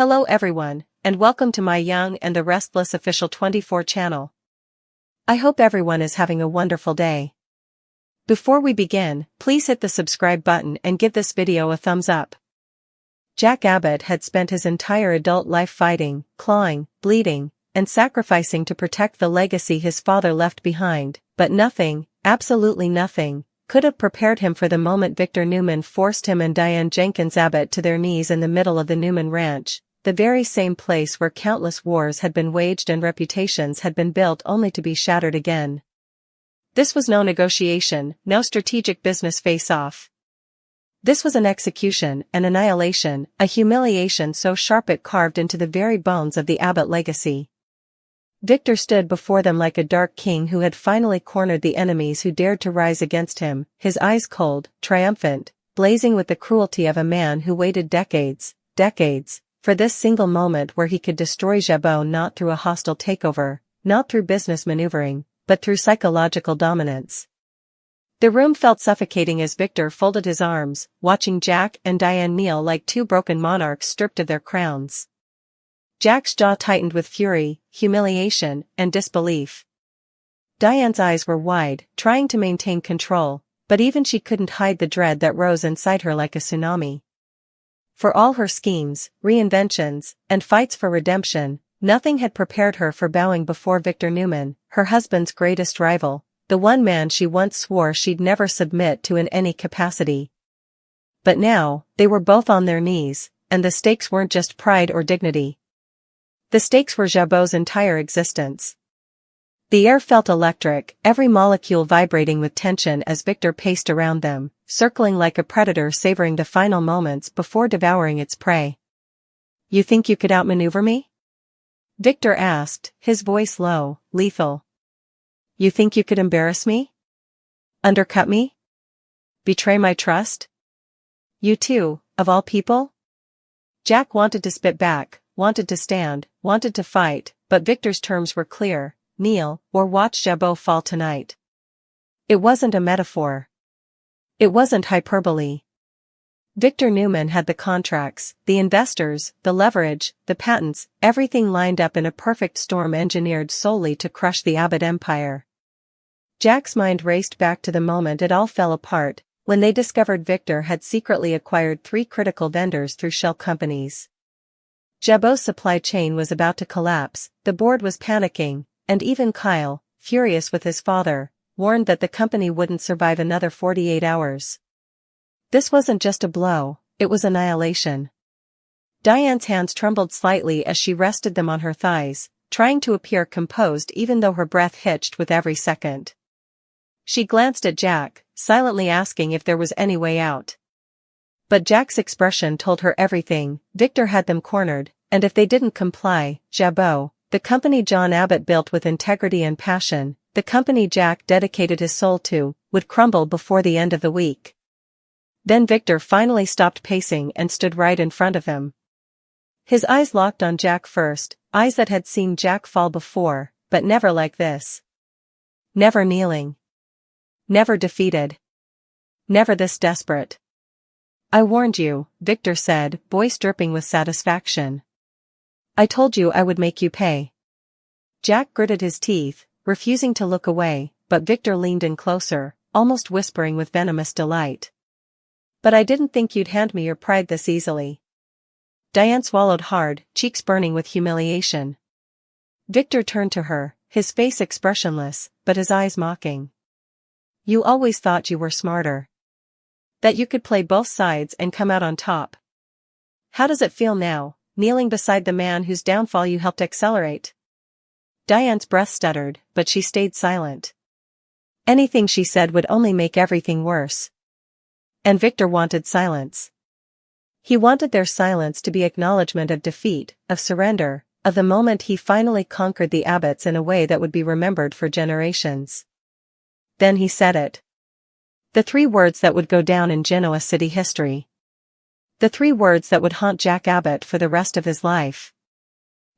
Hello everyone, and welcome to my Young and the Restless official 24 channel. I hope everyone is having a wonderful day. Before we begin, please hit the subscribe button and give this video a thumbs up. Jack Abbott had spent his entire adult life fighting, clawing, bleeding, and sacrificing to protect the legacy his father left behind, but nothing, absolutely nothing, could have prepared him for the moment Victor Newman forced him and Diane Jenkins Abbott to their knees in the middle of the Newman Ranch, the very same place where countless wars had been waged and reputations had been built only to be shattered again. This was no negotiation, no strategic business face-off. This was an execution, an annihilation, a humiliation so sharp it carved into the very bones of the Abbott legacy. Victor stood before them like a dark king who had finally cornered the enemies who dared to rise against him, his eyes cold, triumphant, blazing with the cruelty of a man who waited decades, for this single moment where he could destroy Jabot not through a hostile takeover, not through business maneuvering, but through psychological dominance. The room felt suffocating as Victor folded his arms, watching Jack and Diane kneel like two broken monarchs stripped of their crowns. Jack's jaw tightened with fury, humiliation, and disbelief. Diane's eyes were wide, trying to maintain control, but even she couldn't hide the dread that rose inside her like a tsunami. For all her schemes, reinventions, and fights for redemption, nothing had prepared her for bowing before Victor Newman, her husband's greatest rival, the one man she once swore she'd never submit to in any capacity. But now, they were both on their knees, and the stakes weren't just pride or dignity. The stakes were Jabot's entire existence. The air felt electric, every molecule vibrating with tension as Victor paced around them, circling like a predator savoring the final moments before devouring its prey. "You think you could outmaneuver me?" Victor asked, his voice low, lethal. "You think you could embarrass me? Undercut me? Betray my trust? You too, of all people?" Jack wanted to spit back, wanted to stand, wanted to fight, but Victor's terms were clear: kneel, or watch Jabot fall tonight. It wasn't a metaphor. It wasn't hyperbole. Victor Newman had the contracts, the investors, the leverage, the patents, everything lined up in a perfect storm engineered solely to crush the Abbott empire. Jack's mind raced back to the moment it all fell apart, when they discovered Victor had secretly acquired 3 critical vendors through shell companies. Jabot's supply chain was about to collapse, the board was panicking, and even Kyle, furious with his father, warned that the company wouldn't survive another 48 hours. This wasn't just a blow, it was annihilation. Diane's hands trembled slightly as she rested them on her thighs, trying to appear composed even though her breath hitched with every second. She glanced at Jack, silently asking if there was any way out. But Jack's expression told her everything: Victor had them cornered, and if they didn't comply, Jabot, the company John Abbott built with integrity and passion, the company Jack dedicated his soul to, would crumble before the end of the week. Then Victor finally stopped pacing and stood right in front of him. His eyes locked on Jack first, eyes that had seen Jack fall before, but never like this. Never kneeling. Never defeated. Never this desperate. "I warned you," Victor said, voice dripping with satisfaction. "I told you I would make you pay." Jack gritted his teeth, refusing to look away, but Victor leaned in closer, almost whispering with venomous delight. "But I didn't think you'd hand me your pride this easily." Diane swallowed hard, cheeks burning with humiliation. Victor turned to her, his face expressionless, but his eyes mocking. "You always thought you were smarter. That you could play both sides and come out on top. How does it feel now, kneeling beside the man whose downfall you helped accelerate?" Diane's breath stuttered, but she stayed silent. Anything she said would only make everything worse. And Victor wanted silence. He wanted their silence to be acknowledgement of defeat, of surrender, of the moment he finally conquered the Abbotts in a way that would be remembered for generations. Then he said it. The 3 words that would go down in Genoa city history. The 3 words that would haunt Jack Abbott for the rest of his life.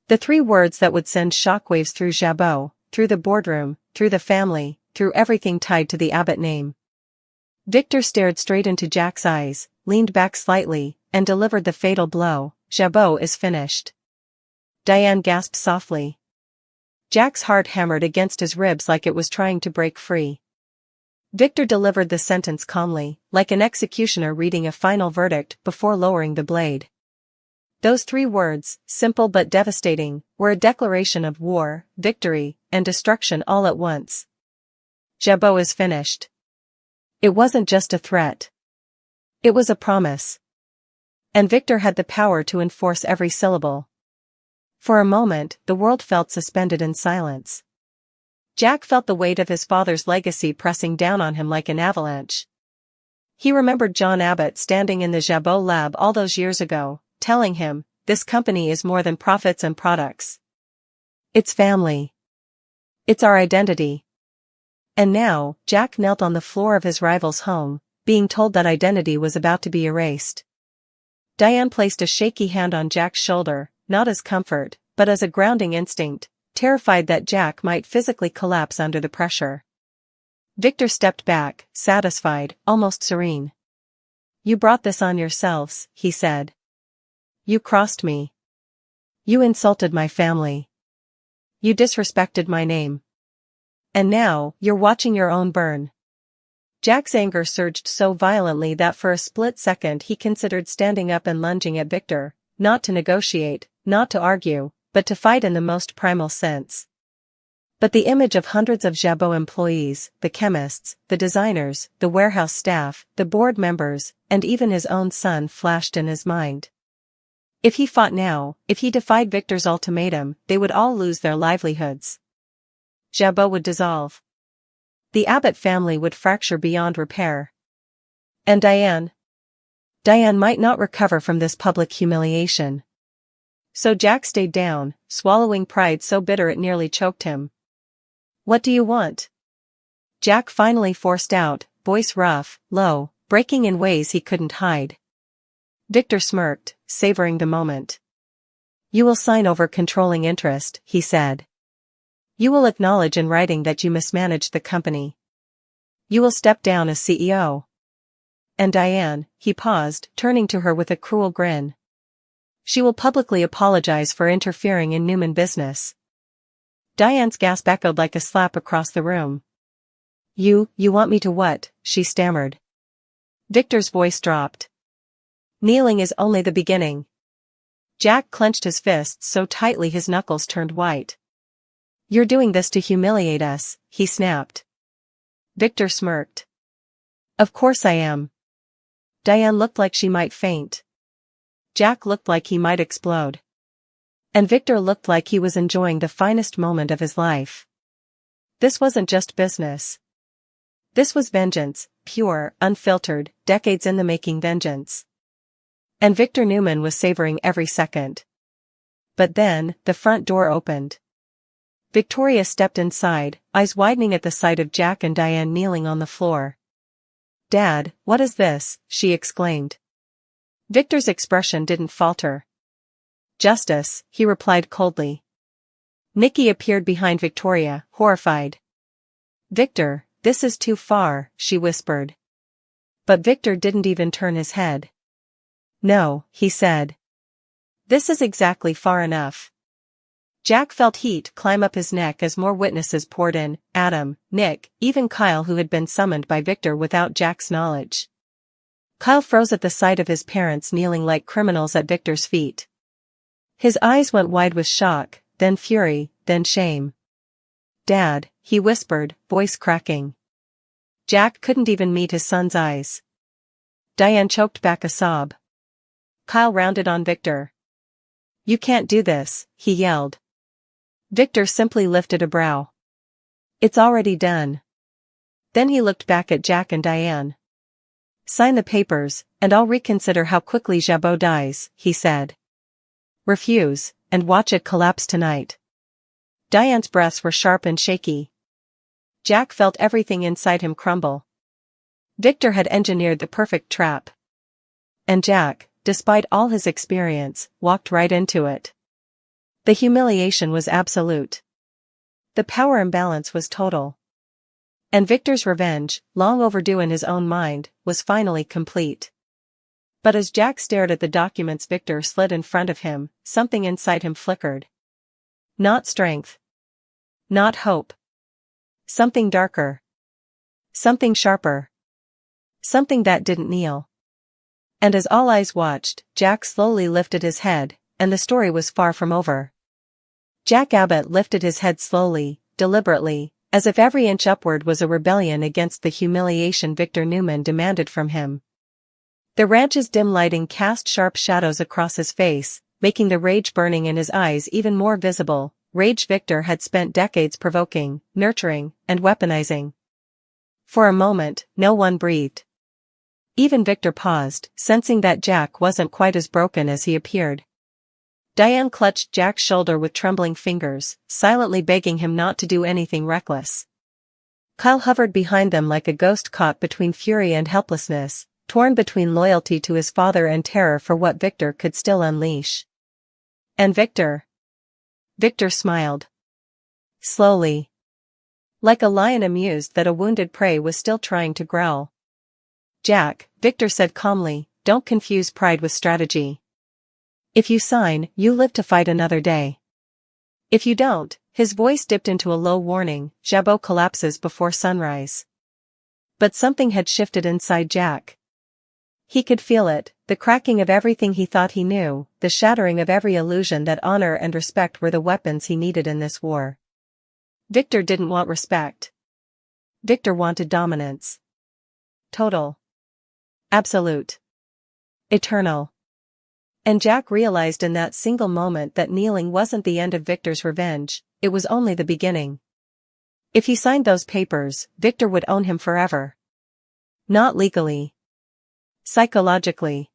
The 3 words that would send shockwaves through Jabot, through the boardroom, through the family, through everything tied to the Abbott name. Victor stared straight into Jack's eyes, leaned back slightly, and delivered the fatal blow, Jabot is finished. Diane gasped softly. Jack's heart hammered against his ribs like it was trying to break free. Victor delivered the sentence calmly, like an executioner reading a final verdict before lowering the blade. Those 3 words, simple but devastating, were a declaration of war, victory, and destruction all at once. Jabot is finished. It wasn't just a threat. It was a promise. And Victor had the power to enforce every syllable. For a moment, the world felt suspended in silence. Jack felt the weight of his father's legacy pressing down on him like an avalanche. He remembered John Abbott standing in the Jabot lab all those years ago, telling him, "This company is more than profits and products. It's family. It's our identity." And now, Jack knelt on the floor of his rival's home, being told that identity was about to be erased. Diane placed a shaky hand on Jack's shoulder, not as comfort, but as a grounding instinct, terrified that Jack might physically collapse under the pressure. Victor stepped back, satisfied, almost serene. "You brought this on yourselves," he said. "You crossed me. You insulted my family. You disrespected my name. And now, you're watching your own burn." Jack's anger surged so violently that for a split second he considered standing up and lunging at Victor, not to negotiate, not to argue, but to fight in the most primal sense. But the image of hundreds of Jabot employees, the chemists, the designers, the warehouse staff, the board members, and even his own son flashed in his mind. If he fought now, if he defied Victor's ultimatum, they would all lose their livelihoods. Jabot would dissolve. The Abbott family would fracture beyond repair. And Diane? Diane might not recover from this public humiliation. So Jack stayed down, swallowing pride so bitter it nearly choked him. "What do you want?" Jack finally forced out, voice rough, low, breaking in ways he couldn't hide. Victor smirked, savoring the moment. "You will sign over controlling interest," he said. "You will acknowledge in writing that you mismanaged the company. You will step down as CEO. And Diane," he paused, turning to her with a cruel grin. "She will publicly apologize for interfering in Newman business." Diane's gasp echoed like a slap across the room. You want me to what?" she stammered. Victor's voice dropped. "Kneeling is only the beginning." Jack clenched his fists so tightly his knuckles turned white. "You're doing this to humiliate us," he snapped. Victor smirked. "Of course I am." Diane looked like she might faint. Jack looked like he might explode. And Victor looked like he was enjoying the finest moment of his life. This wasn't just business. This was vengeance, pure, unfiltered, decades in the making vengeance. And Victor Newman was savoring every second. But then, the front door opened. Victoria stepped inside, eyes widening at the sight of Jack and Diane kneeling on the floor. "Dad, what is this?" she exclaimed. Victor's expression didn't falter. "Justice," he replied coldly. Nikki appeared behind Victoria, horrified. "Victor, this is too far," she whispered. But Victor didn't even turn his head. "No," he said. "This is exactly far enough." Jack felt heat climb up his neck as more witnesses poured in, Adam, Nick, even Kyle, who had been summoned by Victor without Jack's knowledge. Kyle froze at the sight of his parents kneeling like criminals at Victor's feet. His eyes went wide with shock, then fury, then shame. "Dad," he whispered, voice cracking. Jack couldn't even meet his son's eyes. Diane choked back a sob. Kyle rounded on Victor. "You can't do this," he yelled. Victor simply lifted a brow. "It's already done." Then he looked back at Jack and Diane. "Sign the papers, and I'll reconsider how quickly Jabot dies," he said. "Refuse, and watch it collapse tonight." Diane's breaths were sharp and shaky. Jack felt everything inside him crumble. Victor had engineered the perfect trap. And Jack, despite all his experience, walked right into it. The humiliation was absolute. The power imbalance was total. And Victor's revenge, long overdue in his own mind, was finally complete. But as Jack stared at the documents Victor slid in front of him, something inside him flickered. Not strength. Not hope. Something darker. Something sharper. Something that didn't kneel. And as all eyes watched, Jack slowly lifted his head, and the story was far from over. Jack Abbott lifted his head slowly, deliberately, as if every inch upward was a rebellion against the humiliation Victor Newman demanded from him. The ranch's dim lighting cast sharp shadows across his face, making the rage burning in his eyes even more visible, rage Victor had spent decades provoking, nurturing, and weaponizing. For a moment, no one breathed. Even Victor paused, sensing that Jack wasn't quite as broken as he appeared. Diane clutched Jack's shoulder with trembling fingers, silently begging him not to do anything reckless. Kyle hovered behind them like a ghost caught between fury and helplessness, torn between loyalty to his father and terror for what Victor could still unleash. And Victor? Victor smiled. Slowly. Like a lion amused that a wounded prey was still trying to growl. Jack, Victor said calmly, don't confuse pride with strategy. If you sign, you live to fight another day. If you don't, his voice dipped into a low warning, Jabot collapses before sunrise. But something had shifted inside Jack. He could feel it, the cracking of everything he thought he knew, the shattering of every illusion that honor and respect were the weapons he needed in this war. Victor didn't want respect. Victor wanted dominance. Total. Absolute. Eternal. And Jack realized in that single moment that kneeling wasn't the end of Victor's revenge, it was only the beginning. If he signed those papers, Victor would own him forever. Not legally. Psychologically.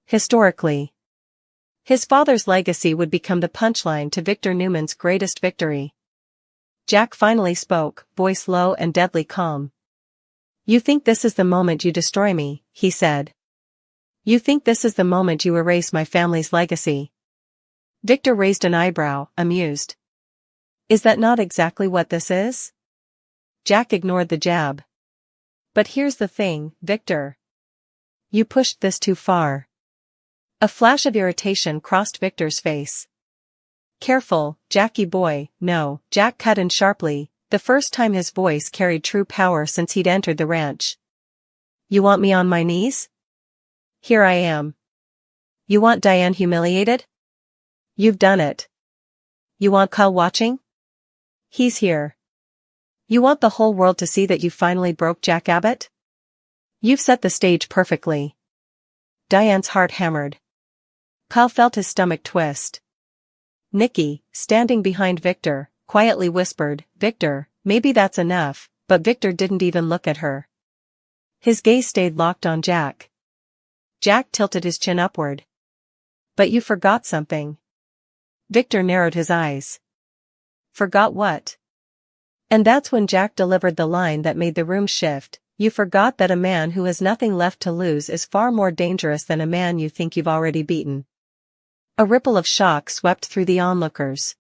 Historically. His father's legacy would become the punchline to Victor Newman's greatest victory. Jack finally spoke, voice low and deadly calm. You think this is the moment you destroy me, he said. You think this is the moment you erase my family's legacy? Victor raised an eyebrow, amused. Is that not exactly what this is? Jack ignored the jab. But here's the thing, Victor. You pushed this too far. A flash of irritation crossed Victor's face. Careful, Jackie boy, no, Jack cut in sharply, the first time his voice carried true power since he'd entered the ranch. You want me on my knees? Here I am. You want Diane humiliated? You've done it. You want Kyle watching? He's here. You want the whole world to see that you finally broke Jack Abbott? You've set the stage perfectly. Diane's heart hammered. Kyle felt his stomach twist. Nikki, standing behind Victor, quietly whispered, Victor, maybe that's enough, but Victor didn't even look at her. His gaze stayed locked on Jack. Jack tilted his chin upward. But you forgot something. Victor narrowed his eyes. Forgot what? And that's when Jack delivered the line that made the room shift. You forgot that a man who has nothing left to lose is far more dangerous than a man you think you've already beaten. A ripple of shock swept through the onlookers.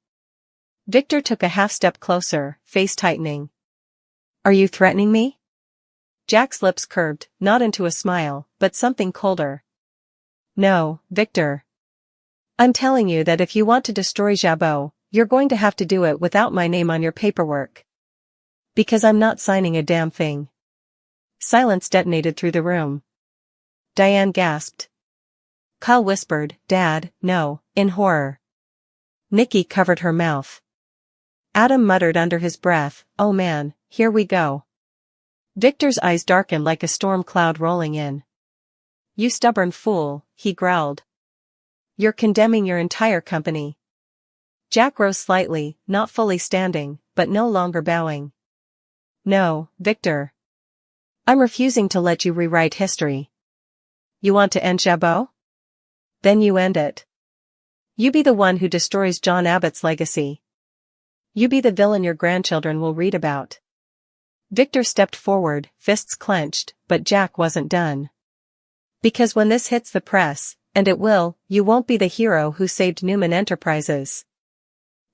Victor took a half-step closer, face tightening. Are you threatening me? Jack's lips curved, not into a smile, but something colder. No, Victor. I'm telling you that if you want to destroy Jabot, you're going to have to do it without my name on your paperwork. Because I'm not signing a damn thing. Silence detonated through the room. Diane gasped. Kyle whispered, Dad, no, in horror. Nikki covered her mouth. Adam muttered under his breath, oh man, here we go. Victor's eyes darkened like a storm cloud rolling in. You stubborn fool, he growled. You're condemning your entire company. Jack rose slightly, not fully standing, but no longer bowing. No, Victor. I'm refusing to let you rewrite history. You want to end Jabot? Then you end it. You be the one who destroys John Abbott's legacy. You be the villain your grandchildren will read about. Victor stepped forward, fists clenched, but Jack wasn't done. Because when this hits the press, and it will, you won't be the hero who saved Newman Enterprises.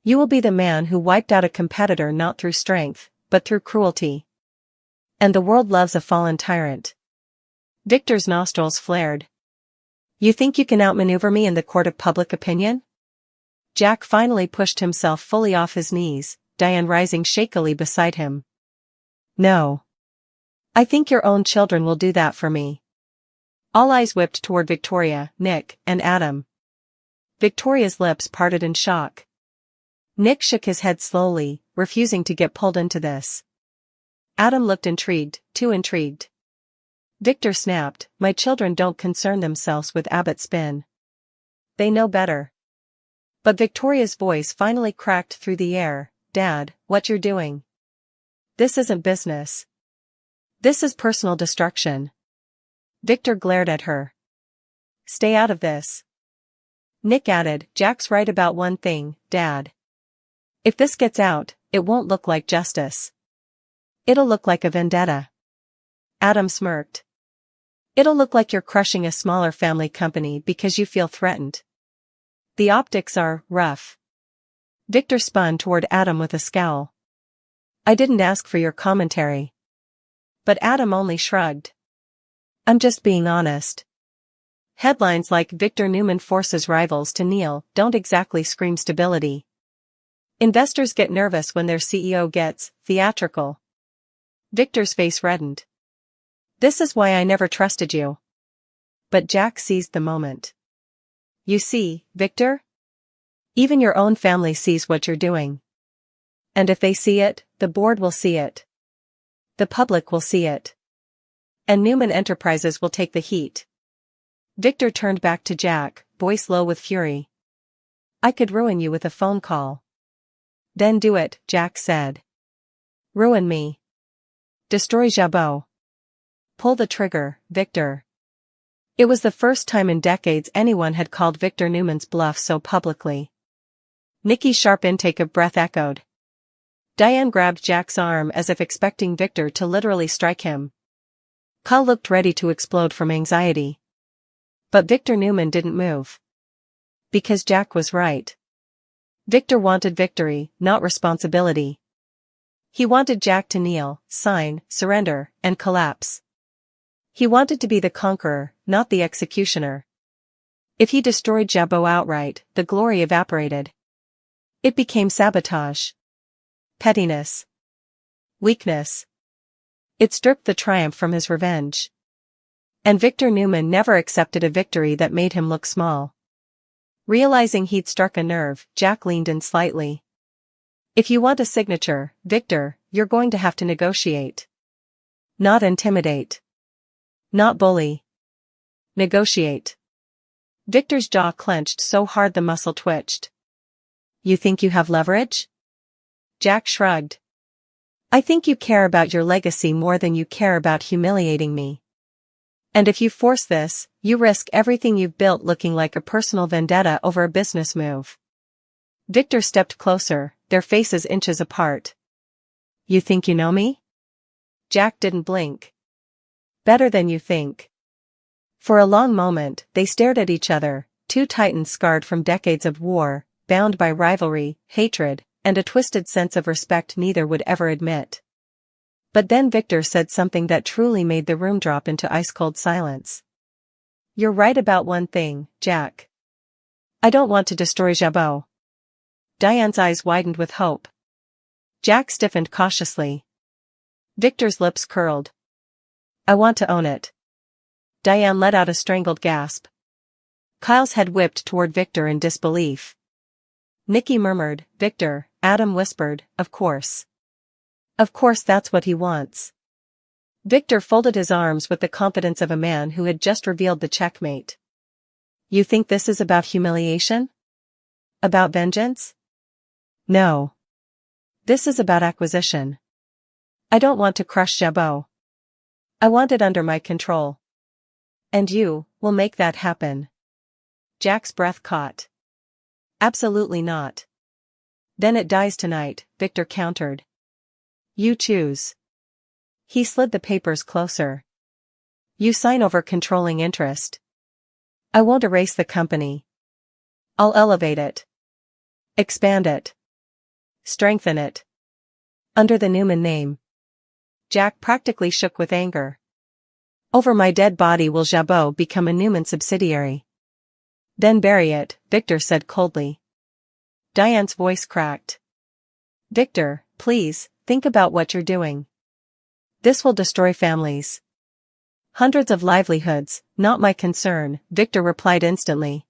You will be the man who wiped out a competitor not through strength, but through cruelty. And the world loves a fallen tyrant. Victor's nostrils flared. You think you can outmaneuver me in the court of public opinion? Jack finally pushed himself fully off his knees, Diane rising shakily beside him. No. I think your own children will do that for me. All eyes whipped toward Victoria, Nick, and Adam. Victoria's lips parted in shock. Nick shook his head slowly, refusing to get pulled into this. Adam looked intrigued, too intrigued. Victor snapped, "My children don't concern themselves with Abbott's spin. They know better." But Victoria's voice finally cracked through the air. "Dad, what you're doing? This isn't business. This is personal destruction." Victor glared at her. "Stay out of this." Nick added, "Jack's right about one thing, Dad. If this gets out, it won't look like justice. It'll look like a vendetta." Adam smirked. "It'll look like you're crushing a smaller family company because you feel threatened. The optics are rough." Victor spun toward Adam with a scowl. "I didn't ask for your commentary." But Adam only shrugged. "I'm just being honest." Headlines like "Victor Newman forces rivals to kneel" don't exactly scream stability. Investors get nervous when their CEO gets theatrical. Victor's face reddened. "This is why I never trusted you." But Jack seized the moment. "You see, Victor? Even your own family sees what you're doing. And if they see it, the board will see it. The public will see it. And Newman Enterprises will take the heat." Victor turned back to Jack, voice low with fury. "I could ruin you with a phone call." "Then do it," Jack said. "Ruin me. Destroy Jabot. Pull the trigger, Victor." It was the first time in decades anyone had called Victor Newman's bluff so publicly. Nicky's sharp intake of breath echoed. Diane grabbed Jack's arm as if expecting Victor to literally strike him. Kyle looked ready to explode from anxiety. But Victor Newman didn't move. Because Jack was right. Victor wanted victory, not responsibility. He wanted Jack to kneel, sign, surrender, and collapse. He wanted to be the conqueror, not the executioner. If he destroyed Jabot outright, the glory evaporated. It became sabotage. Pettiness. Weakness. It stripped the triumph from his revenge. And Victor Newman never accepted a victory that made him look small. Realizing he'd struck a nerve, Jack leaned in slightly. "If you want a signature, Victor, you're going to have to negotiate. Not intimidate. Not bully. Negotiate." Victor's jaw clenched so hard the muscle twitched. "You think you have leverage?" Jack shrugged. "I think you care about your legacy more than you care about humiliating me. And if you force this, you risk everything you've built looking like a personal vendetta over a business move." Victor stepped closer, their faces inches apart. "You think you know me?" Jack didn't blink. "Better than you think." For a long moment, they stared at each other, two titans scarred from decades of war, bound by rivalry, hatred, and a twisted sense of respect neither would ever admit. But then Victor said something that truly made the room drop into ice-cold silence. "You're right about one thing, Jack. I don't want to destroy Jabot." Diane's eyes widened with hope. Jack stiffened cautiously. Victor's lips curled. "I want to own it." Diane let out a strangled gasp. Kyle's head whipped toward Victor in disbelief. Nicky murmured, "Victor," Adam whispered, "Of course. Of course that's what he wants." Victor folded his arms with the confidence of a man who had just revealed the checkmate. "You think this is about humiliation? About vengeance? No. This is about acquisition. I don't want to crush Jabot. I want it under my control. And you will make that happen." Jack's breath caught. "Absolutely not." "Then it dies tonight," Victor countered. "You choose." He slid the papers closer. "You sign over controlling interest. I won't erase the company. I'll elevate it. Expand it. Strengthen it. Under the Newman name." Jack practically shook with anger. "Over my dead body will Jabot become a Newman subsidiary." Then bury it, Victor said coldly. Diane's voice cracked. Victor, please, think about what you're doing. This will destroy families. Hundreds of livelihoods, not my concern, Victor replied instantly.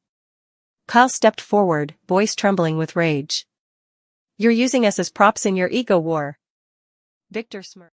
Kyle stepped forward, voice trembling with rage. You're using us as props in your ego war. Victor smirked.